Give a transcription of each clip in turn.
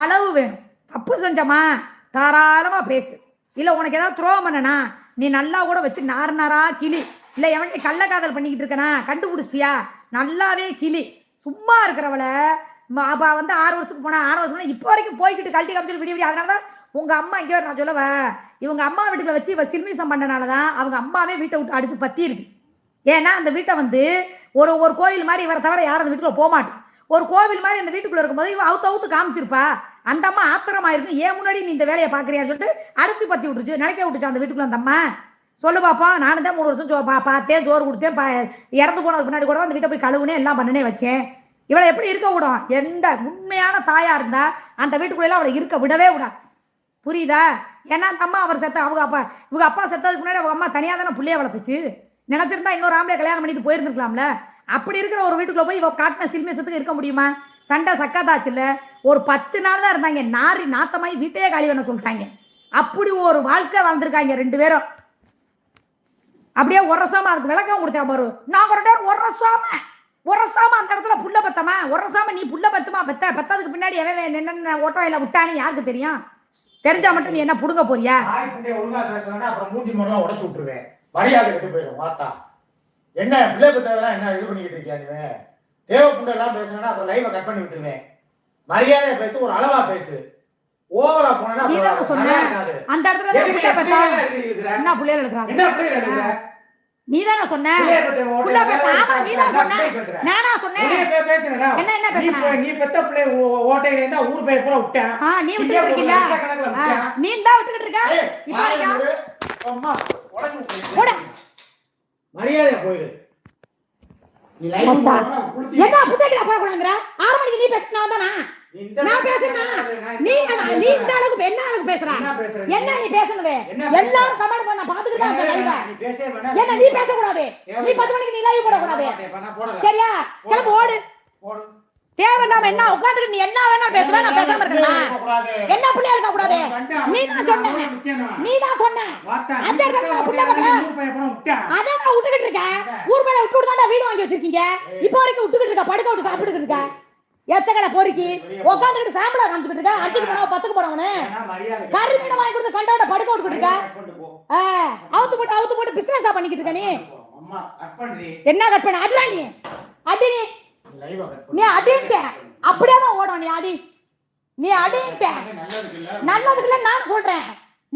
அளவு வேணும். தப்பு செஞ்சமா தாராளமாக பேசு. இல்லை உனக்கு ஏதாவது துரோகம் பண்ணனா நீ நல்லா கூட வச்சு நார் நாரா கிளி. இல்லை எவன்டி கள்ளக்காதல் பண்ணிக்கிட்டு இருக்கனா கண்டுபிடிச்சியா நல்லாவே கிளி. சும்மா இருக்கிறவளை அப்போ வந்து 6 வருஷத்துக்கு போனால் 6 வருஷம் இப்போ வரைக்கும் போய்கிட்டு கழட்டி காமிச்சிட்டு விடிய விடிய. அதனால தான் உங்கள் அம்மா இங்கே நான் சொல்லுவேன், இவங்க அம்மா வீட்டுக்குள்ள வச்சு இவ சில்மிசம் பண்ணனால தான் அவங்க அம்மாவே வீட்டை விட்டு அடிச்சு பற்றி இருக்கு. ஏன்னா அந்த வீட்டை வந்து ஒரு ஒரு கோயில் மாதிரி இவரை தவிர யாரும் அந்த வீட்டுக்குள்ள போக மாட்டோம். ஒரு கோவில் மாதிரி அந்த வீட்டுக்குள்ள இருக்கும்போது இவன் அவுத்து காமிச்சிருப்பா. அந்த அம்மா ஆத்திரமாயிருக்கு, ஏன் முன்னாடி நீ இந்த வேலையை பார்க்குறியான்னு சொல்லிட்டு அடிச்சு பற்றி விட்டுருச்சு, நினைக்க விட்டுச்சு அந்த வீட்டுக்குள்ள. அந்த அம்மா சொல்லு பாப்பா, நானும் தான் 3 வருஷம் பார்த்தேன், சோறு கொடுத்தேன், இறந்து போனதுக்கு முன்னாடி கூட அந்த வீட்டை போய் கழுவுனே எல்லாம் பண்ணனே வச்சேன். இவளை எப்படி இருக்க விடும்? எந்த உண்மையான தாயா இருந்தா அந்த வீட்டுக்குள்ளே அவளை இருக்க விடவே விடாது. புரியுதா? ஏன்னா அந்த அம்மா அவர் செத்த அவங்க அப்பா இவங்க அப்பா செத்ததுக்கு முன்னாடி அவங்க அம்மா தனியாக தானே பிள்ளைய வளர்த்துச்சு. நினச்சிருந்தா இன்னொரு ஆம்பளை கல்யாணம் பண்ணிட்டு போயிருந்துருக்கலாம்ல. அப்படி இருக்கிற ஒரு வீட்டுக்குள்ள போய் இவ காட்டின சில்மேசத்துக்கு இருக்க முடியுமா? சண்டை சக்காதாச்சு இல்லை. ஒரு 10 நாள் தான் இருந்தாங்க, நாரி நாத்தமாயி வீட்டையே காலி பண்ண சொல்லிட்டாங்க. அப்படி ஒரு வாழ்க்கை வாழ்ந்துருக்காங்க 2 பேரும். அப்படியே உரசாம அதுக்கு விளக்கம் கொடுத்தேன் பாரு. நாங்கள் 2 பேரும் உரசாம அந்த இடத்துல புள்ள பத்தமா உரசாம நீ புள்ள பத்துமா பத்ததுக்கு பின்னாடி என்னென்ன ஓட்டையில விட்டானு யாருக்கு தெரியும்? தெரிஞ்சா மட்டும் நீ என்ன புடுங்க போறியா? ஒழுங்கா பேசுறேன்னா அப்புறம் மூஞ்சி மரம் உடச்சு விட்டுருவேன், மரியாதை கட்டு போயிடும். வாத்தா என்ன பிள்ளை பத்ததெல்லாம் என்ன இது பண்ணிக்கிட்டு இருக்கியா? நீ தேவ புண்டெல்லாம் பேசுறேன்னா அப்புறம் லைவை கட் பண்ணி விட்டுருவேன். மரியாதையா பேசு, ஒரு அளவா பேசு. ஓவரா போனா அந்த இடத்துல என்ன பிள்ளைகள் இருக்கிறாங்க? என்ன பிள்ளைகள் இருக்கிற? நீ தானே சொன்ன நீ பெத்த பிள்ளை ஓட்டையில இருந்தா ஊர் பேர் பூரா விட்டேன். நீ விட்டுக்கிட்டு இருக்கீங்க, நீ தான் விட்டுக்கிட்டு இருக்க. மரியாதை போயிரு. என்ன புட்டைக்கு போகக்கூடாதுங்கிற? 6 மணிக்கு நீ பேசினா தானா நான் பேசுறேன்னா? நீ இந்த அளவுக்கு என்ன அளவுக்கு பேசுற? என்ன நீ பேசுனது? எல்லாரும் கமெண்ட் பண்ண பாத்துக்கிட்டு தான் லைவ். என்ன நீ பேச கூடாது? நீ 10 மணிக்கு நீ லைவ் போட கூடாது. சரியா? கிளம்பு ஓடு. தேவையில்லாம என்ன உட்கார்ந்து நீ என்ன வேணா பேசுவ, நான் பேசாம இருக்கேன். என்ன புள்ளையா இருக்க கூடாது? நீ தான் சொன்ன அந்த இடத்துல புள்ள பக்கல அத நான் விட்டுக்கிட்டு இருக்கேன். ஊர் மேல விட்டு தான்டா வீடு வாங்கி வச்சிருக்கீங்க. இப்போ வரைக்கும் விட்டுக்கிட்டு இருக்க, படுக்க விட்டு சாப்பிட்டுக்கிட்டு இருக்க. எச்சக்கடை பொறுக்கி உட்காந்துக்கிட்டு சாம்பிளா காமிச்சுக்கிட்டு இருக்க. 5க்கு போனா 10க்கு போனவனு கறி மீன் வாங்கி கொடுத்து கண்டோட படுக்க விட்டுக்கிட்டு இருக்க. அவுத்து போட்டு பிசினஸா பண்ணிக்கிட்டு இருக்க. நீ என்ன கட் பண்ண? அடிடா நீ அடி. நீ அடின்ட்ட அப்படியே தான் ஓடும். நீ அடின்ட்ட நல்லதுக்குள்ள நான் சொல்றேன்.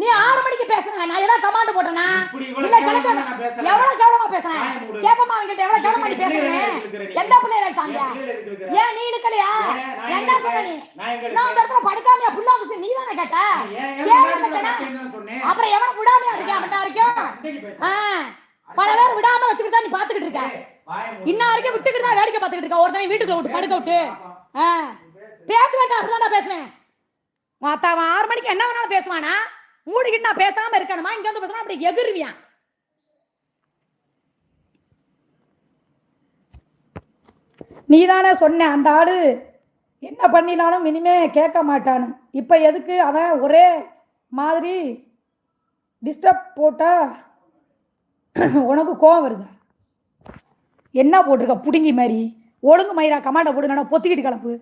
நீ 6 மணிக்கு பேசுறேன், நான் ஏதாவது கமாண்ட் போட்டேனா? இல்ல கிளம்ப. எவ்வளவு கேவலமா பேசுறேன்? கேப்பமா அவங்கள்ட்ட எவ்வளவு கேவலமா நீ பேசுறேன்? எந்த பிள்ளைகளை தாங்க? ஏன் நீ இருக்கலையா? என்ன சொன்ன நீ? நான் அந்த இடத்துல படுக்காமையா புள்ளா முசி நீ தானே கேட்ட? அப்புறம் எவன் விடாமையா இருக்கேன் அவன்டா வரைக்கும்? பல பேர் விடாம வச்சுக்கிட்டு தான் நீ பாத்துக்கிட்டு இருக்க. இன்ன வரைக்கும் விட்டுக்கிட்டு தான் வேடிக்கை பார்த்துக்கிட்டு இருக்க. ஒருத்தனை வீட்டுக்குள்ள விட்டு படுக்க விட்டு பேச வேண்டாம். அப்படிதான் பேசுவேன். அவன் 6 மணிக்கு என்ன வேணாலும் பேசுவானா? மூடிக்கிட்டு நான் பேசாம இருக்கணுமா? இங்க வந்து பேசுனா அப்படி எகிருவியான். நீதானே சொன்ன அந்த ஆளு என்ன பண்ணினாலும் இனிமே கேட்க மாட்டான்னு. இப்போ எதுக்கு அவன் ஒரே மாதிரி டிஸ்டர்ப் போட்டா உனக்கு கோவம் வருதா? என்ன போட்டிருக்க புடுங்கி மாதிரி? ஒழுங்கு மயிரா கமாண்டை போட்டு நான் பொத்திக்கிட்டு கிளம்பு.